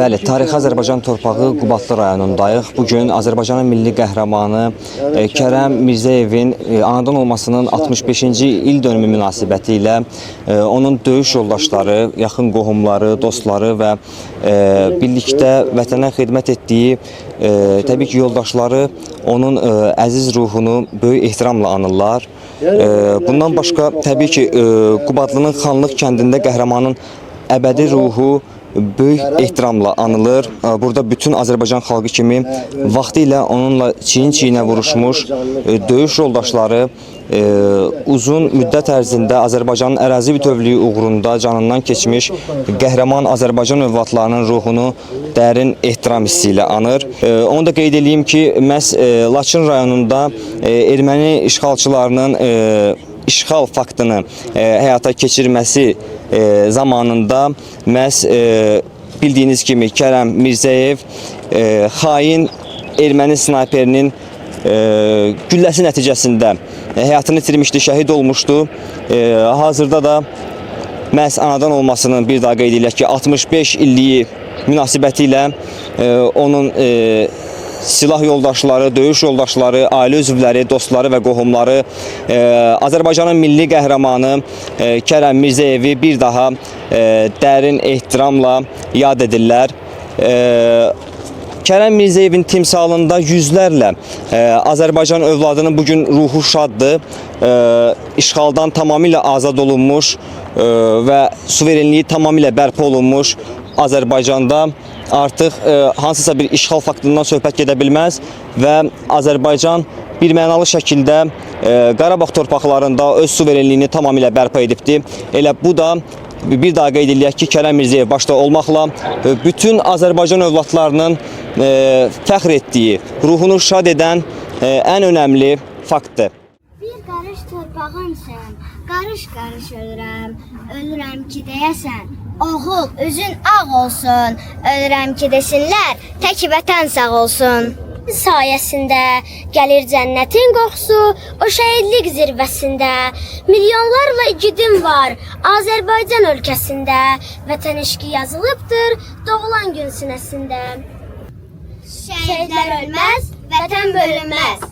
Bəli, tarixi Azərbaycan torpağı Qubadlı rayonundayıq. Bugün Azərbaycanın milli qəhrəmanı Kərəm Mirzəyevin anadan olmasının 65-ci il dönümü münasibəti ilə onun döyüş yoldaşları, yaxın qohumları, dostları və birlikdə vətənə xidmət etdiyi təbii ki, yoldaşları onun əziz ruhunu böyük ehtiramla anırlar. Bundan başqa təbii ki, Qubadlının Xanlıq kəndində qəhrəmanın əbədi ruhu böyük ehtiramla anılır. Burada bütün Azərbaycan xalqı kimi vaxtı ilə onunla çiyin-çiyinə vuruşmuş döyüş yoldaşları uzun müddət ərzində Azərbaycanın ərazi bütövlüyü uğrunda canından keçmiş qəhrəman Azərbaycan övladlarının ruhunu dərin ehtiram hissi ilə anır. Onu da qeyd edeyim ki, məhz Laçın rayonunda erməni işğalçılarının işğal faktını həyata keçirməsi zamanında məhz bildiyiniz kimi Kərəm Mirzəyev xain erməni snayperinin gülləsi nəticəsində həyatını itirmişdi, şəhid olmuşdu. Hazırda da məhz anadan olmasının bir daha qeyd edilək ki, 65 illiyi münasibəti ilə onun silah yoldaşları, döyüş yoldaşları, ailə üzvləri, dostları və qohumları Azərbaycanın milli qəhrəmanı Kərəm Mirzəyevi bir daha dərin ehtiramla yad edirlər. Kərəm Mirzəyevin timsalında yüzlərlə Azərbaycan övladının bugün ruhu şaddır. İşğaldan tamamilə azad olunmuş və suverenliyi tamamilə bərpa olunmuş Azərbaycanda artıq hansısa bir işğal faktından söhbət gedə bilməz və Azərbaycan bir mənalı şəkildə Qarabağ torpaqlarında öz suverenliyini tamamilə bərpa edibdir. Elə bu da bir daha qeyd edilək ki, Kərəm Mirzəyev başda olmaqla bütün Azərbaycan övladlarının fəxr etdiyi, ruhunu şad edən ən önəmli faktdır. Bir qarış torpağımsan, qarış-qarış ölürəm, ölürəm ki deyəsən, oğul üzün ağ olsun, ölürəm ki desinlər, tək vətən sağ olsun. Sayəsində gəlir cənnətin qoxusu, o şəhidlik zirvəsində. Milyonlarla igidim var Azərbaycan ölkəsində, vətən eşqi yazılıbdır doğulan gün sinəsində. Şəhidlər ölməz, vətən bölünməz.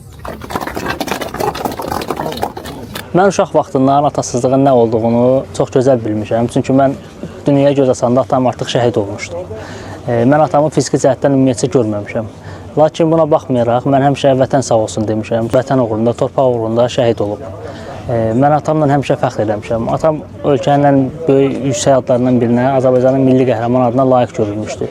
Mən uşaq vaxtından atasızlığın nə olduğunu çox gözəl bilmişəm. Çünki mən dünyaya göz açanda atam artıq şəhid olmuşdu. Mən atamı fiziki cəhətdən ümumiyyətcə görməmişəm. Lakin buna baxmayaraq, mən həmişə vətən sağ olsun demişəm. Vətən uğrunda, torpaq uğrunda şəhid olub. Mən atamla həmişə fəxr eləmişəm. Atam ölkənin böyük yüksək adlarından birinə Azərbaycanın milli qəhrəman adına layiq görülmüşdü.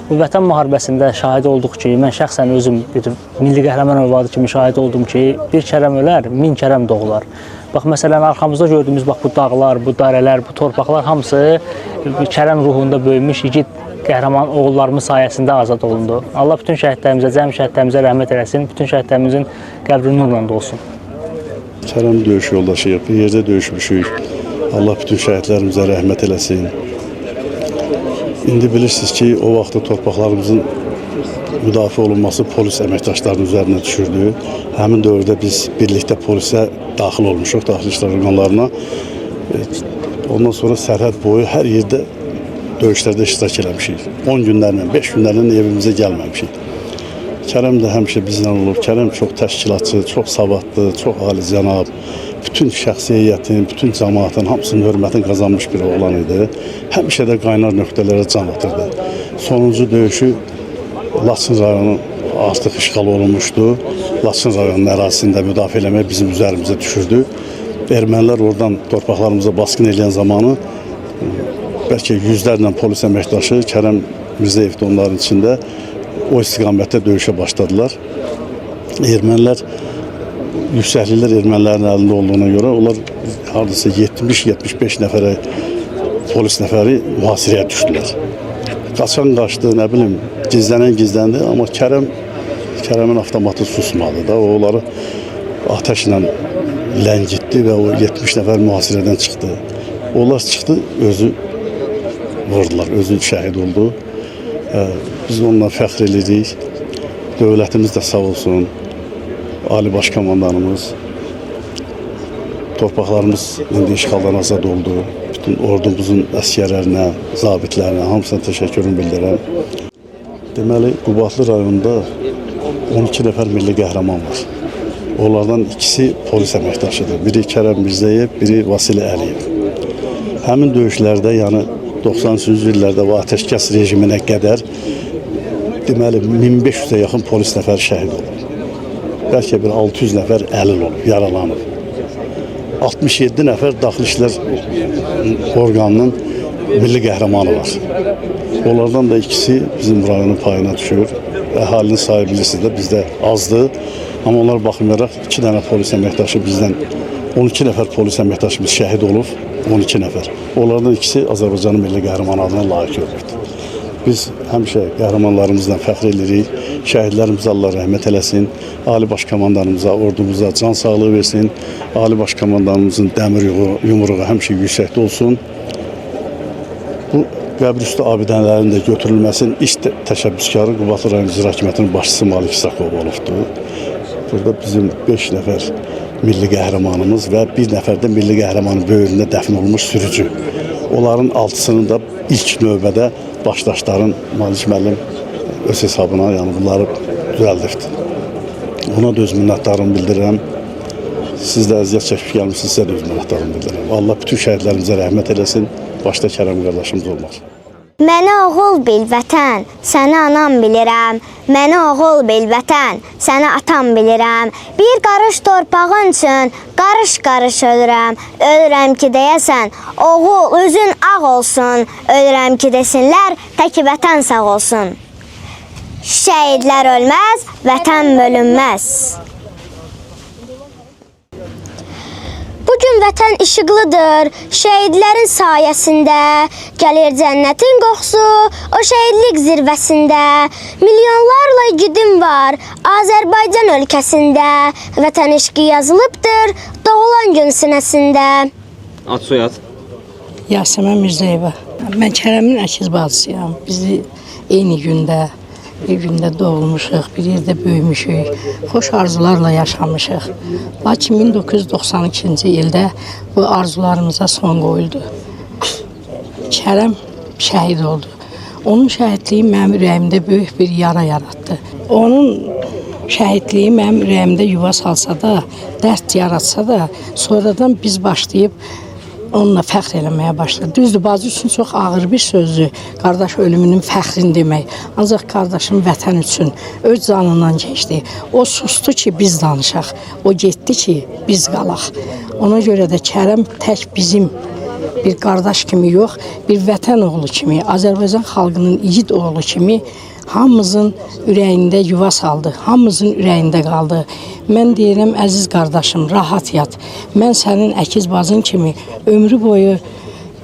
Bu vətən müharibəsində şahid olduq ki, mən şəxsən özüm bir milli qəhrəman övladı kimi şahid oldum ki, bir Kərəm ölər, 1000 Kərəm doğular. Bax, məsələn, arxamızda gördüyümüz bu dağlar, bu darələr, bu torpaqlar hamısı Kərəm ruhunda böyümüş igid qəhrəman oğullarımız sayəsində azad olundu. Allah bütün şəhidlərimizə, cəmi şəhidlərimizə rəhmət eləsin, bütün şəhidlərimizin qəbri nurla dolsun. Kərəm döyüş yoldaşıyıq, bir yerdə döyüşmüşük. Allah bütün şəhidlərimizə rəhmət eləsin. İndi bilirsiniz ki, o vaxtda torpaqlarımızın müdafiə olunması polis əməkdaşlarının üzərinə düşürdü. Həmin dövrdə biz birlikdə polisə daxil olmuşuq, daxili işlər orqanlarına. Ondan sonra sərhəd boyu hər yerdə döyüşlərdə iştirak eləmişik. 10 günlərlə, 5 günlərlə evimizə gəlməmişik. Kərəm də həmişə bizlə olub. Kərəm çox təşkilatçı, çox savadlı, çox alicənab. Bütün şəxsiyyətin, bütün cəmaatın hamısının hörmətini qazanmış bir oğlan idi. Həmişə də qaynar nöqtələrə can atırdı. Sonuncu döyüşü Laçın rayonu artıq işğal olunmuşdu. Laçın rayonunun ərazisində müdafiə eləmək bizim üzərimizə düşürdü. Ermənilər oradan torpaqlarımıza baskın edən zamanı bəlkə yüzlərlə polis əməkdaşı, Kərəm Mirzəyev də onların içində o istiqamətdə döyüşə başladılar. Ermənilər, yüksəkliklər ermənilərin əlində olduğuna görə onlar hardasa 70-75 nəfərə polis nəfəri mühasirəyə düşdülər. Qaçan qaçdı, nə bilim, gizlənən gizləndi, amma Kərəmin avtomatı susmadı da, o onları ateşlə ləngitdi və o 70 nəfər mühasirədən çıxdı. Onlar çıxdı, özü vurdular, özü şəhid oldu. Biz onunla fəxr edirik. Dövlətimiz də sağ olsun, Ali Baş Komandanımız, torpaqlarımız indi işğaldan azad oldu. Bütün ordumuzun əsgərlərinə, zabitlərinə hamısına təşəkkürümü bildirirəm. Deməli, Qubadlı rayonunda 12 nəfər milli qəhrəman var. Onlardan ikisi polis əməkdaşıdır. Biri Kərəm Mirzəyev, biri Vasili Əliyev. Həmin döyüşlərdə, yəni 93-cü illərdə və ateşkəs rejiminə qədər deməli 1500-ə yaxın polis nəfəri şəhid olub. Bəlkə bir 600 nəfər əlil olub, yaralanıb. 67 nəfər Daxili İşlər orqanının milli qəhrəmanı var. Onlardan da ikisi bizim rayonun payına düşür. Əhalinin sayı bilirsiniz də bizdə azdır. Amma onlar baxmayaraq 2 dənə polis əməkdaşı bizdən 12 nəfər polis əməkdaşımız şəhid olub, 12 nəfər. Onlardan ikisi Azərbaycanın milli qəhrəmanı adına layiq görülübdür. Biz həmişə qəhrəmanlarımızla fəxr edirik. Şəhidlərimizə Allah rəhmət eləsin. Ali Baş Komandanımıza, ordumuza can sağlığı versin. Ali Baş Komandanımızın dəmir yumruğu həmişə yüksəkdə olsun. Bu qəbrüstü abidələrin də götürülməsinin iş təşəbbüskarı Qubadlı rayon İcra Hakimiyyətinin başçısı Malik İsaqov olubdur. Burada bizim 5 nəfər milli qəhrəmanımız və bir nəfər də milli qəhrəmanın böyründə dəfn olmuş sürücü. Onların 6-sını da ilk növbədə başdaşların Malik müəllim öz hesabına, yəni bunları düzəldibdir. Ona da öz minnətdarımı bildirirəm. Siz də əziyyət çəkib gəlmişsiniz, sizə də öz minnətdarımı bildirirəm. Allah bütün şəhidlərimizə rəhmət eləsin. Başda Kərəm qardaşımız olmaz. Məni oğul bil vətən, səni anam bilirəm. Məni oğul bil vətən, səni atam bilirəm. Bir qarış torpağın üçün qarış-qarış ölürəm. Ölürəm ki deyəsən, oğul üzün ağ olsun. Ölürəm ki desinlər, tək vətən sağ olsun. Şəhidlər ölməz, vətən bölünməz. Bugün vətən işıqlıdır, şəhidlərin sayəsində. Gəlir cənnətin qoxusu, o şəhidlik zirvəsində. Milyonlarla igidim var Azərbaycan ölkəsində. Vətən eşqi yazılıbdır doğulan gün sinəsində. Ad soyad. Yasəmən Mirzəyeva. Mən Kərəmin əkiz bacısıyam. Bizi eyni gündə, bir gündə doğulmuşuq, bir yerdə böyümüşük, xoş arzularla yaşamışıq. Lakin 1992-ci ildə bu arzularımıza son qoyuldu. Kərəm şəhid oldu. Onun şəhidliyi mənim ürəyimdə böyük bir yara yaratdı. Onun şəhidliyi mənim ürəyimdə yuva salsa da, dərd yaratsa da, sonradan biz başlayıb onunla fəxr eləməyə başladı. Düzdür, bacı üçün çox ağır bir sözdür. Qardaş ölümünün fəxrini demək. Ancaq qardaşım vətən üçün öz canından keçdi. O sustu ki, biz danışaq. O getdi ki, biz qalaq. Ona görə də Kərəm tək bizim bir qardaş kimi yox, bir vətən oğlu kimi, Azərbaycan xalqının igid oğlu kimi hamımızın ürəyində yuva saldı, hamımızın ürəyində qaldı. Mən deyirəm, əziz qardaşım, rahat yat. Mən sənin əkiz bacın kimi ömrü boyu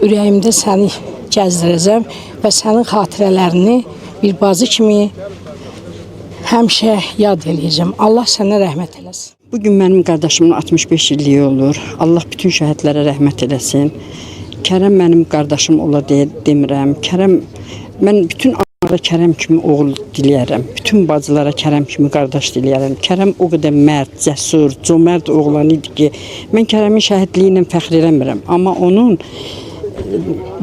ürəyimdə səni gəzdirəcəm və sənin xatirələrini bir bacı kimi həmişə yad eləyəcəm. Allah sənə rəhmət eləsin. Bugün mənim qardaşımın 65 illiyi olur. Allah bütün şəhidlərə rəhmət eləsin. Kərəm mənim qardaşım ola demirəm. Mən bütün anlara Kərəm kimi oğul diləyərəm. Bütün bacılara Kərəm kimi qardaş diləyərəm. Kərəm o qədər mərd, cəsur, cömərd oğlan idi ki, mən Kərəmin şəhidliyi ilə fəxr eləmirəm. Amma onun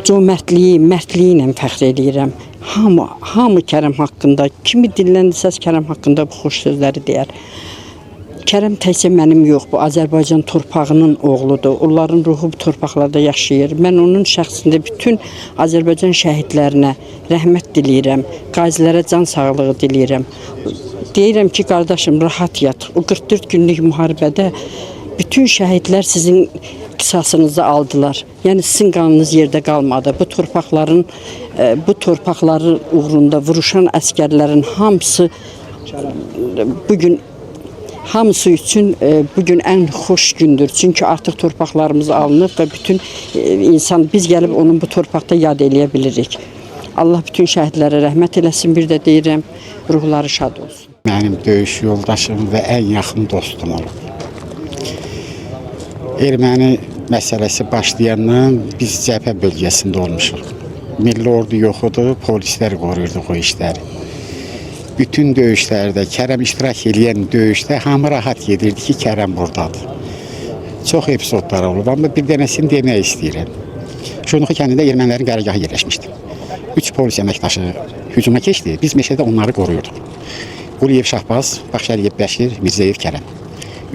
cömərdliyi, mərdliyi ilə fəxr eləyirəm. Hamı Kərəm haqqında, kimi dilləndirsəz Kərəm haqqında bu xoş sözləri deyər. Kərəm təkcə mənim yox, bu Azərbaycan torpağının oğludur. Onların ruhu bu torpaqlarda yaşayır. Mən onun şəxsində bütün Azərbaycan şəhidlərinə rəhmət diləyirəm. Qazilərə can sağlığı diləyirəm. Deyirəm ki, qardaşım, rahat yat. O 44 günlük müharibədə bütün şəhidlər sizin qisasınızı aldılar. Yəni sizin qanınız yerdə qalmadı. Bu torpaqların uğrunda vuruşan əskərlərin hamısı üçün bugün ən xoş gündür. Çünki artıq torpaqlarımız alınıb və bütün biz gəlib onun bu torpaqda yad eləyə bilirik. Allah bütün şəhidlərə rəhmət eləsin. Bir də deyirəm, ruhları şad olsun. Mənim döyüş yoldaşım və ən yaxın dostum olub. Erməni məsələsi başlayandan biz cəbhə bölgəsində olmuşuq. Milli ordu yox idi, polislər qoruyurdu o işləri. Bütün döyüşlərdə, Kərəm iştirak edən döyüşdə hamı rahat gedirdi ki, Kərəm buradadır. Çox epizodlar olub, amma bir dənəsini demək istəyirəm. Şunluqu kəndində ermənilərin qərargahı yerləşmişdi. 3 polis əməkdaşı hücuma keçdi. Biz meşədə onları qoruyurduq. Quliyev Şahbaz, Baxşəliyev Bəşir, Mirzəyev Kərəm.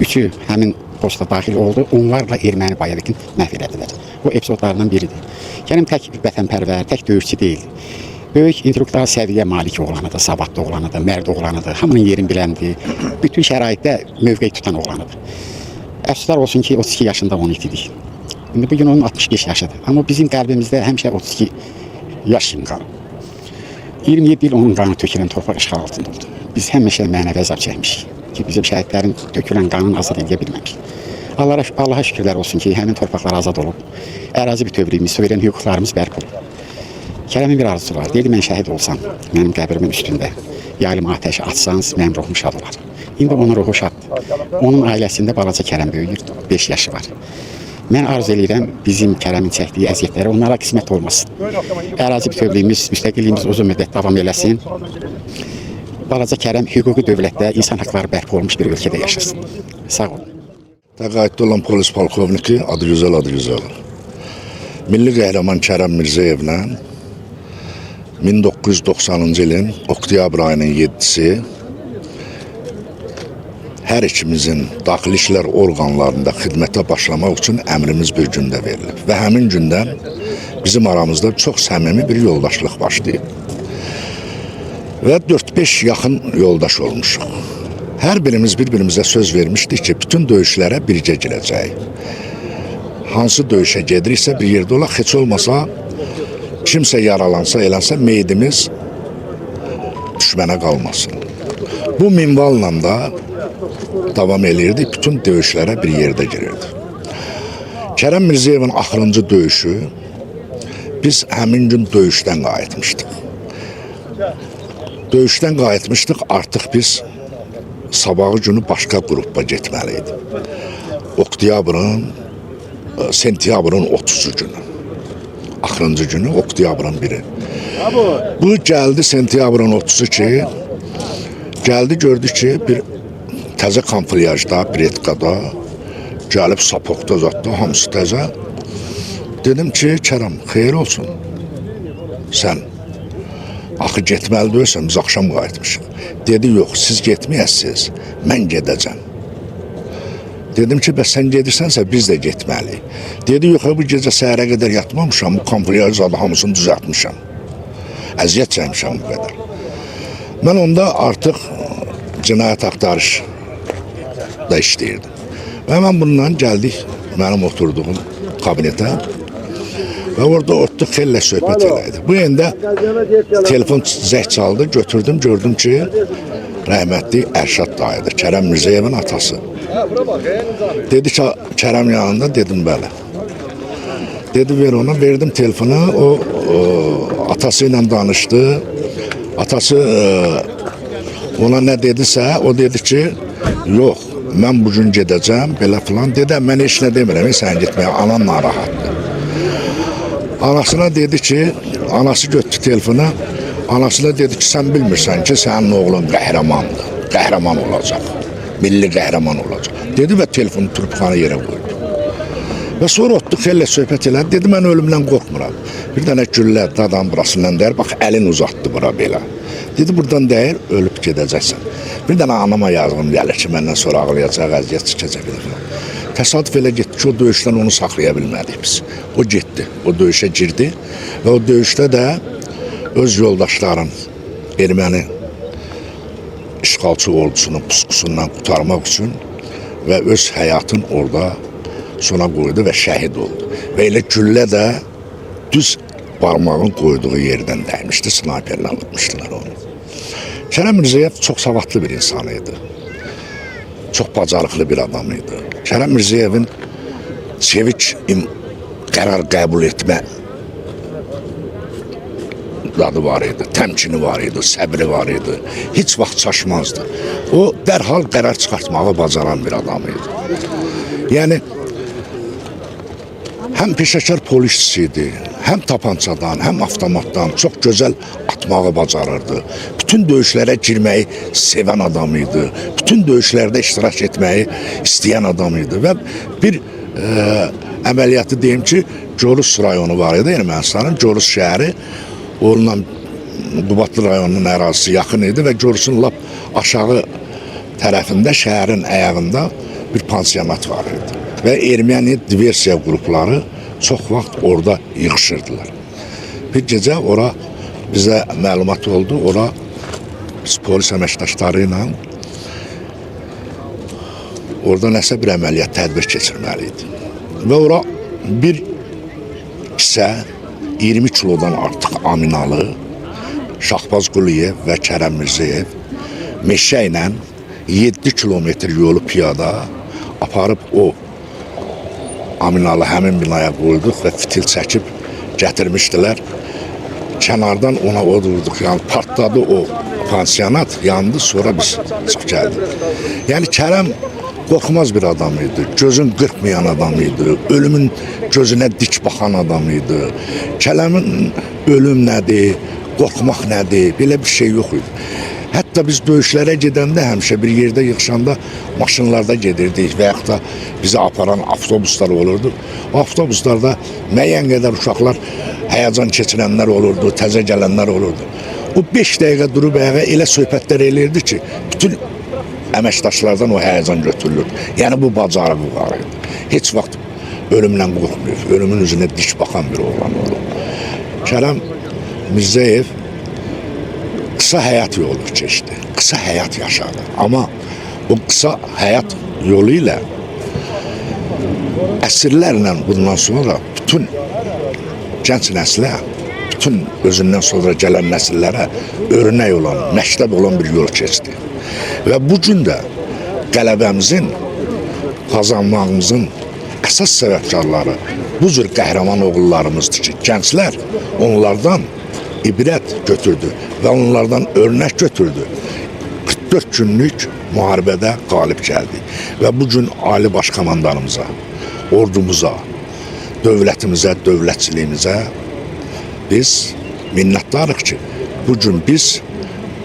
Üçü həmin posta daxil oldu. Onlarla erməni Bayevikin məhv elədilər. O epizodlardan biridir. Kərəm tək vətənpərvər, tək döyüşçü deyil. Böyük intellektual səviyyə malik oğlanıdır, savadlı oğlanıdır, mərd oğlanıdır. Hamının yerin biləndir. Bütün şəraitdə mövqe tutan oğlanıdır. Əfsuslar olsun ki, 32 yaşında onu itirdik. İndi bugün onun 65 yaşıdır. Amma bizim qəlbimizdə həmişə 32 yaş kimi qalır. 27 il onun qanı tökülən torpaq işğal altında oldu. Biz həmişə mənəvi əzab çəkmişik ki, bizim şəhidlərin tökülən qanını azad edə bilməmişik. Allaha şükürlər olsun ki, həmin torpaqlar azad olub. Ərazi bütövlüyümüz, suveren hüquqlarımız bərpa olub. Kərəmin bir arzusu var. Deyir, mən şəhid olsam, mənim qəbrimin üstündə yaylım atəşi atsanız, mənim ruhum şad olar. İndi onun ruhu şaddır. Onun ailəsində balaca Kərəm böyüyür, 5 yaşı var. Mən arzu edirəm bizim Kərəmin çəkdiyi əziyyətləri onlara qismət olmasın. Ərazi bütövlüyümüz, müstəqilliyimiz uzun müddət davam eləsin. Balaca Kərəm hüquqi dövlətdə insan haqları bərpa olmuş bir ölkədə yaşasın. Sağ olun. Təqaüddə olan polis polkovniki adı gözəl. Milli qəhrəman Kərəm Mirzəyevlə 1990-cı ilin oktyabr ayının 7-si hər ikimizin daxili işlər orqanlarında xidmətə başlamaq üçün əmrimiz bir gündə verilib. Və həmin gündən bizim aramızda çox səmimi bir yoldaşlıq başlayıb. Və 4-5 yaxın yoldaş olmuşuq. Hər birimiz bir-birimizə söz vermişdik ki, bütün döyüşlərə birgə girəcəyik. Hansı döyüşə gediriksə bir yerdə olaq, heç olmasa kimsə yaralansa, elənsə meydimiz düşmənə qalmasın. Bu minvalla da davam eləyirdi, bütün döyüşlərə bir yerdə girirdi. Kərəm Mirzəyevin axırıncı döyüşü biz həmin gün döyüşdən qayıtmışdıq. Döyüşdən qayıtmışdıq, artıq biz sabahı günü başqa qruppa getməliydi. Sentyabrın 30-cu günü. Axırıncı günü oktyabrın 1-i. Bu gəldi sentyabrın 30-u ki, gəldi gördü ki, bir təzə kamuflajda, bretkada, gəlib sapokda zatda, hamısı təzə. Dedim ki, Kərəm, xeyir olsun. Sən axı getməli deyirsən, biz axşam qayıtmışıq. Dedi, yox, siz getməyəsiniz, mən gedəcəm. Dedim ki, bəs sən gedirsənsə, biz də getməliyik. Dedi, yox, bu gecə səhərə qədər yatmamışam, bu kamuflaj zadı hamısını düzəltmişəm. Əziyyət çəkmişəm bu qədər. Mən onda artıq cinayət axtarış da işləyirdim. Və mən bundan gəldik mənim oturduğum kabinetə. Və orada otluq xeylə söhbət elədi. Bu yəndə telefon zəng çaldı, götürdüm, gördüm ki, rəhmətli Ərşad dayıdır, Kərəm Mirzəyevin atası. Dedi ki, Kərəm yanında, dedim, bəli. Dedi, ver ona, verdim telefonu, o atası ilə danışdı. Atası ona nə dedisə, o dedi ki, yox, mən bugün gedəcəm, belə filan. Dedi, mən heç nə demirəm, sən gitməyə, anan narahatdır. Anasına dedi ki, anası götürdü telefonu, anasına dedi ki, sən bilmirsən ki, sənin oğlun qəhrəmandır, qəhrəman olacaq, milli qəhrəman olacaq. Dedi və telefonu turpxanı yerə qoydu. Və sonra otluq xeylə söhbət elədi, dedi, mən ölümdən qorxmuram. Bir dənə güllə dadan burasından deyir, bax, əlin uzatdı bura belə. Dedi, buradan deyir, ölüb gedəcəksən. Bir dənə anama yazığım gəlir ki, məndən sonra ağlayacaq, əziyyət çıxacaq. Təsadüf elə getdi ki, o döyüşdən onu saxlaya bilmədik biz. O getdi, o döyüşə girdi və o döyüşdə də öz yoldaşların erməni işğalçı ordusunun pusqusundan qurtarmaq üçün və öz həyatın orada sona qoydu və şəhid oldu. Və elə güllə də düz barmağın qoyduğu yerdən dəymişdi, snayperlə alınmışdılar onu. Kərəm Mirzəyev çox savadlı bir insan idi. Çox bacarıqlı bir adam idi. Kərəm Mirzəyevin sevinç qərar qəbul etmə dadı var idi, təmkini var idi, səbri var idi. Heç vaxt çaşmazdı. O, dərhal qərar çıxartmağı bacaran bir adam idi. Yəni, həm peşəkar polisçisi idi, həm tapançadan, həm avtomatdan çox gözəl atmağı bacarırdı. Bütün döyüşlərə girməyi sevən adam idi. Bütün döyüşlərdə iştirak etməyi istəyən adam idi. Və bir əməliyyatı deyim ki, Corus rayonu var idi, Ermənistanın Corus şəhəri. onunla Qubadlı rayonunun ərazisi yaxın idi və Görüsün lap aşağı tərəfində, şəhərin ayağında bir pansionat var idi. Və erməni diversiya qrupları çox vaxt orada yığışırdılar. Bir gecə ora bizə məlumat oldu, ora biz polis əməkdaşları ilə orada nəsə bir əməliyyat tədbir keçirməli idi. Və ora bir kisə 20 kilodan artıq aminalı Şahbaz Quliyev və Kərəm Mirzəyev meşə ilə 7 kilometr yolu piyada aparıb o aminalı həmin binaya qoyduq və fitil çəkib gətirmişdilər. Kənardan ona od vurduq, yəni partladı o pansionat, yandı, sonra biz çıxıb gəldik. Yəni Kərəm qorxmaz bir adam idi, gözün qırpmayan adam idi, ölümün gözünə dik baxan adam idi. Kərəmin ölüm nədir, qorxmaq nədir, belə bir şey yox idi. Hətta biz döyüşlərə gedəndə həmişə bir yerdə yığışanda maşınlarda gedirdik və yaxud da bizi aparan avtobuslar olurdu. O avtobuslarda müəyyən qədər uşaqlar həyəcan keçirənlər olurdu, təzə gələnlər olurdu. O 5 dəqiqə durub ayağa elə söhbətlər elirdi ki, bütün əməkdaşlardan o həyəcan götürülür. Yəni bu bacarığı var idi. Heç vaxt ölümlə qorxmuyor, ölümün üzünə dik baxan bir oğlan oldu. Kərəm Mirzəyev qısa həyat yolu keçdi, qısa həyat yaşadı. Amma o qısa həyat yolu ilə əsrlərlə bundan sonra bütün gənc nəslə, bütün özündən sonra gələn nəsillərə örnək olan, məktəb olan bir yol keçdi. Və bu gün də qələbəmizin, qazanmağımızın əsas səbəbkarları bu cür qəhrəman oğullarımızdır ki, gənclər onlardan ibrət götürdü və onlardan örnək götürdü. 44 günlük müharibədə qalib gəldi və bu gün Ali Baş Komandanımıza, ordumuza, dövlətimizə, dövlətçiliyimizə biz minnətdarıq ki, bu gün biz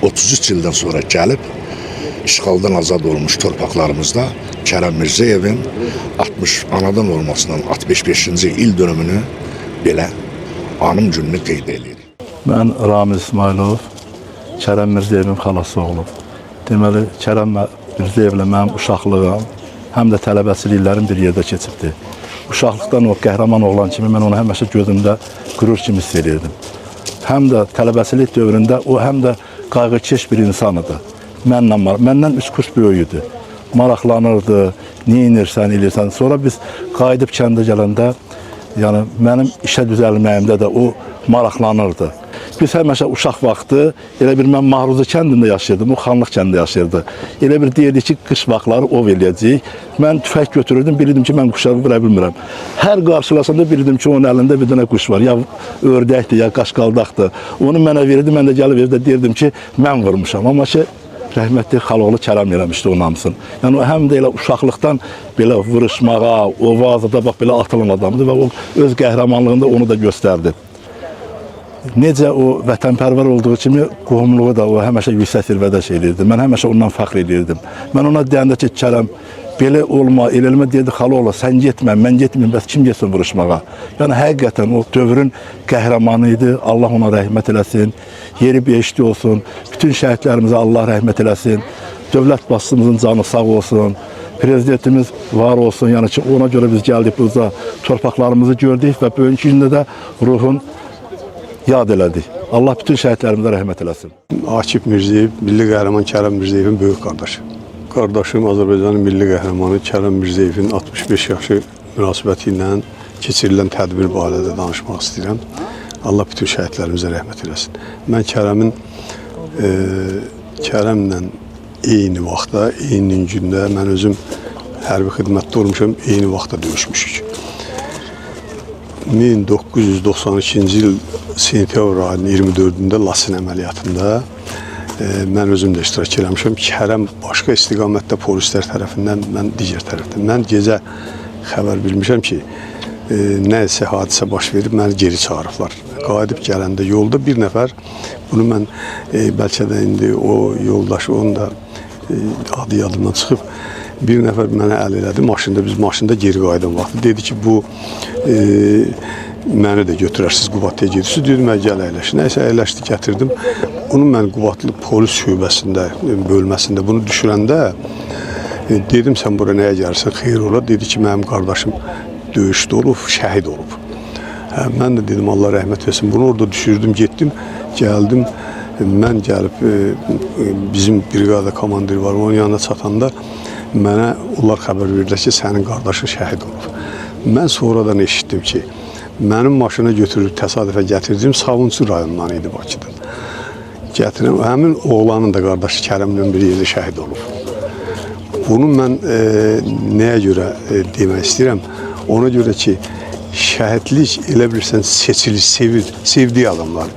33 ildən sonra gəlib işğaldan azad olmuş torpaqlarımızda Kərəm Mirzəyevin 60 anadan olmasının 65-ci il dönümünü belə anım gününü qeyd edirik. Mən Ramiz İsmailov, Kərəm Mirzəyevin xalası olub. Deməli, Kərəm Mirzəyevlə mənim uşaqlığım, həm də tələbəsiliklərim bir yerdə keçibdir. Uşaqlıqdan o qəhrəman oğlan kimi mən onu həmişə gözümdə qürur kimi hiss edirdim. Həm də tələbəsilik dövründə o həm də qayğıkeş bir insan idi. Məndən 3 kurs böyüydü. Maraqlanırdı, neyinirsən, eləyirsən. Sonra biz qayıdıb kəndə gələndə, yəni mənim işə düzəlməyimdə də o maraqlanırdı. Biz həmişə uşaq vaxtı, elə bir mən Mahruza kəndində yaşayırdım, o Xanlıq kəndində yaşayırdı. Elə bir deyirdi ki, qış vaxtları ov eləyəcəyik. Mən tüfək götürürdüm, bilirdim ki, mən quşları vura bilmirəm. Hər qarşılasanda bilirdim ki, onun əlində bir dənə quş var. Ya ördəkdir, ya qaşqaldaqdır. Onu mənə verirdi, mən də gəlib evdə deyirdim ki, mən vurmuşam. Amma ki, rəhmətli Xaloğlu Kərəm eləmişdi onun hamısını. Yəni o həm də elə uşaqlıqdan belə vuruşmağa, ovazada bax belə atılan adamdır və o öz qəhrəmanlığında onu da göstərdi. Necə o vətənpərvər olduğu kimi qohumluğu da o həmişə yüksək zirvədə şey edirdi. Mən həmişə ondan fəxr edirdim. Mən ona deyəndə ki, Kərəm, belə olma, eləlmə deyirdi, Xaloğlu, sən getmə, mən getməyim, bəs kim getsin vuruşmağa? Yəni həqiqətən o dövrün qəhrəmanı idi. Allah ona rəhmət eləsin, yeri behiştli olsun, bütün şəhidlərimizə Allah rəhmət eləsin, dövlət başçımızın canı sağ olsun, prezidentimiz var olsun. Yəni ki, ona görə biz gəldik burada, torpaqlarımızı gördük və bugünkü gündə də ruhun yad elədik. Allah bütün şəhidlərimizə rəhmət eləsin. Akif Mirzəyev, milli qəhrəman Kərəm Mirzəyevin böyük qardaşı. Qardaşım Azərbaycanın milli qəhrəmanı Kərəm Mirzəyevin 65 yaşı münasibəti ilə keçirilən tədbir barədə danışmaq istəyirəm. Allah bütün şəhidlərimizə rəhmət eləsin. Mən Kərəmlə eyni vaxtda, eyni gündə mən özüm hərbi xidmətdə olmuşam, eyni vaxtda döyüşmüşük. 1992-ci il sentyabr ayının 24-də Lasin əməliyyatında mən özüm də iştirak eləmişəm. Kərəm başqa istiqamətdə polislər tərəfindən, mən digər tərəfdən. Mən gecə xəbər bilmişəm ki, nəsə hadisə baş verib, məni geri çağırıblar. Qayıdıb gələndə yolda bir nəfər, bunu mən bəlkə də indi o yoldaşı, onun da adı yadımdan çıxıb, bir nəfər mənə əl elədi maşında, biz maşında geri qayıdan vaxtı. Dedi ki, bu məni də götürərsiniz Qubadlıya gedirsiniz. Dedim, mən gəl əyləş. Nəysə əyləşdi, gətirdim. Bunu mən Qubadlı polis şöbəsində, bölməsində bunu düşürəndə dedim, sən bura nəyə gəlirsən? Xeyr ola. Dedi ki, mənim qardaşım döyüşdə olub, şəhid olub. Mən də dedim, Allah rəhmət versin. Bunu orada düşürdüm, getdim, gəldim. Mən gəlib, bizim briqada komandiri var, onun yanına çatanda mənə onlar xəbər verdilər ki, sənin qardaşın şəhid olub. Mən sonradan eşitdim ki, mənim maşına götürüb təsadüfə gətirdim, Savunçu rayonundan idi Bakıdan. Gətirəm, həmin oğlanın da qardaşı Kərimlə bir yerdə şəhid olub. Bunu mən nəyə görə demək istəyirəm? Ona görə ki, şəhidlik elə bilirsən seçilir, sevdiyi adamlar.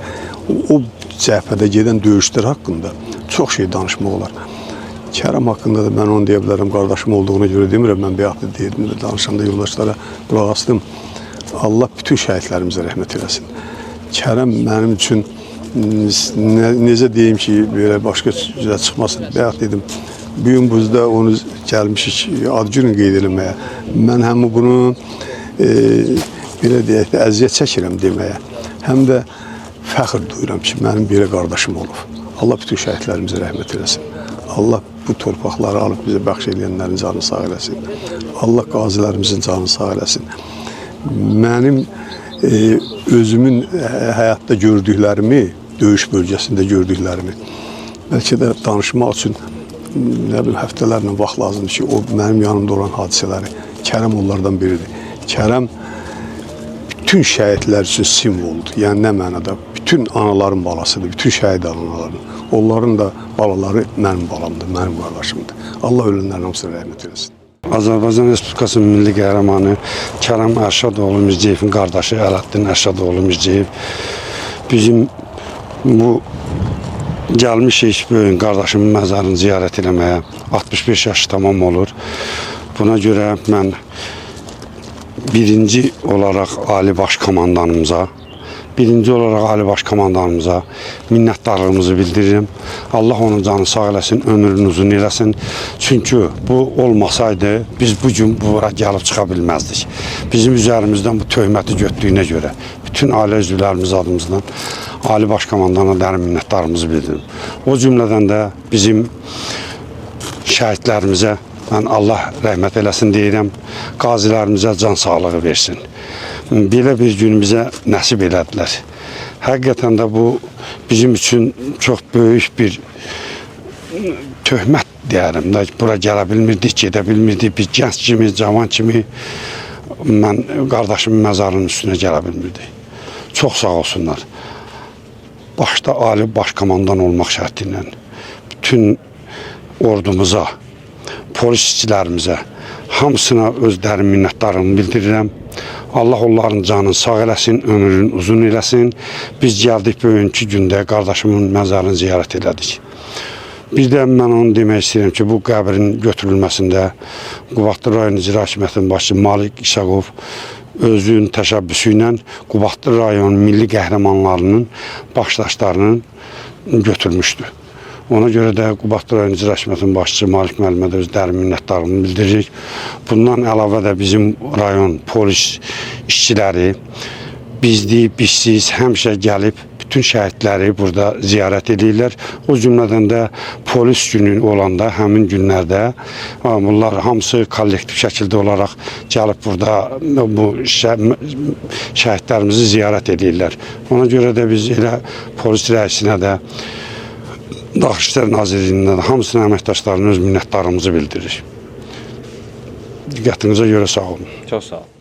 O cəhbədə gedən döyüşlər haqqında çox şey danışmaq olar. Kərəm haqqında da mən onu deyə bilərəm, qardaşım olduğuna görə demirəm, mən bəyətdə deyirdim və danışanda yoldaşlara qulaq astım. Allah bütün şəhidlərimizə rəhmət eləsin. Kərəm mənim üçün necə deyim ki, belə başqa cürə çıxmasın, bəyət dedim. Bu gün buzda onu gəlmişik ad günü qeyd eləməyə. Mən həm bunu belə deyək də əziyyət çəkirəm deməyə. Həm də fəxr duyuram ki, mənim belə qardaşım olub. Allah bütün şəhidlərimizə rəhmət eləsin. Allah bu torpaqları alıb bizə bəxş edənlərin canını sağ eləsin. Allah qazilərimizin canını sağ eləsin. Mənim özümün həyatda gördüklərimi, döyüş bölgəsində gördüklərimi bəlkə də danışmaq üçün nə bilim, həftələrlə vaxt lazımdır ki, o mənim yanımda olan hadisələri, Kərəm onlardan biridir. Kərəm bütün şəhidlər üçün simvoldur. Yəni nə mənada? Bütün anaların balasıdır, bütün şəhid anaların. Onların da balaları mənim balamdır, mənim qardaşımdır. Allah ölənlərin hamısına rəhmət eləsin. Azərbaycan Respublikasının milli qəhrəmanı Kərəm Ərşadoğlu Mirzəyevin qardaşı Ələddin Ərşadoğlu Mirzəyev bizim bu gəlmişik böyük qardaşımın məzarını ziyarət eləməyə. 65 yaşı tamam olur. Buna görə mən birinci olaraq Ali Baş Komandanımıza, minnətdarlığımızı bildirirəm. Allah onun canını sağ eləsin, ömrünü uzun eləsin. Çünki bu olmasaydı biz bu gün bura gəlib çıxa bilməzdik. Bizim üzərimizdən bu töhməti götdüyünə görə bütün ailə üzvlərimiz adımızdan Ali Baş Komandana dərin minnətdarlığımızı bildirim. O cümlədən də bizim şəhidlərimizə mən Allah rəhmət eləsin deyirəm, qazilərimizə can sağlığı versin. Belə bir gün bizə nəsib elədilər. Həqiqətən də bu bizim üçün çox böyük bir töhmət deyərəm. Bura gələ bilmirdik, gedə bilmirdik. Biz gənc kimi, cavan kimi mən qardaşımın məzarının üstünə gələ bilmirdik. Çox sağ olsunlar. Başda Ali Baş Komandan olmaq şərti ilə bütün ordumuza, polis işçilərimizə, hamısına öz dərin minnətdarlığımı bildirirəm. Allah onların canını sağ eləsin, ömrünü uzun eləsin. Biz gəldik bugünkü gündə qardaşımın məzarını ziyarət elədik. Bir də mən onu demək istəyirəm ki, bu qəbrin götürülməsində Qubadlı rayon icra hakimiyyətinin başçısı Malik İşaqov özünün təşəbbüsü ilə Qubadlı rayon milli qəhrəmanlarının başdaşlarını götürmüşdü. Ona görə də Qubadlı rayon icra hakimiyyətinin başçısı Malik müəllimə də öz dərin minnətdarlığımı bildiririk. Bundan əlavə də bizim rayon polis işçiləri bizsiz həmişə gəlib bütün şəhidləri burada ziyarət edirlər. O cümlədən də polis günü olanda həmin günlərdə bunlar hamısı kollektiv şəkildə olaraq gəlib burada bu şəhidlərimizi ziyarət edirlər. Ona görə də biz elə polis rəisinə də Daxili İşlər Nazirliyinin hamısının əməkdaşlarının öz minnətdarlığımızı bildiririk. Diqqətinizə görə sağ olun. Çox sağ olun.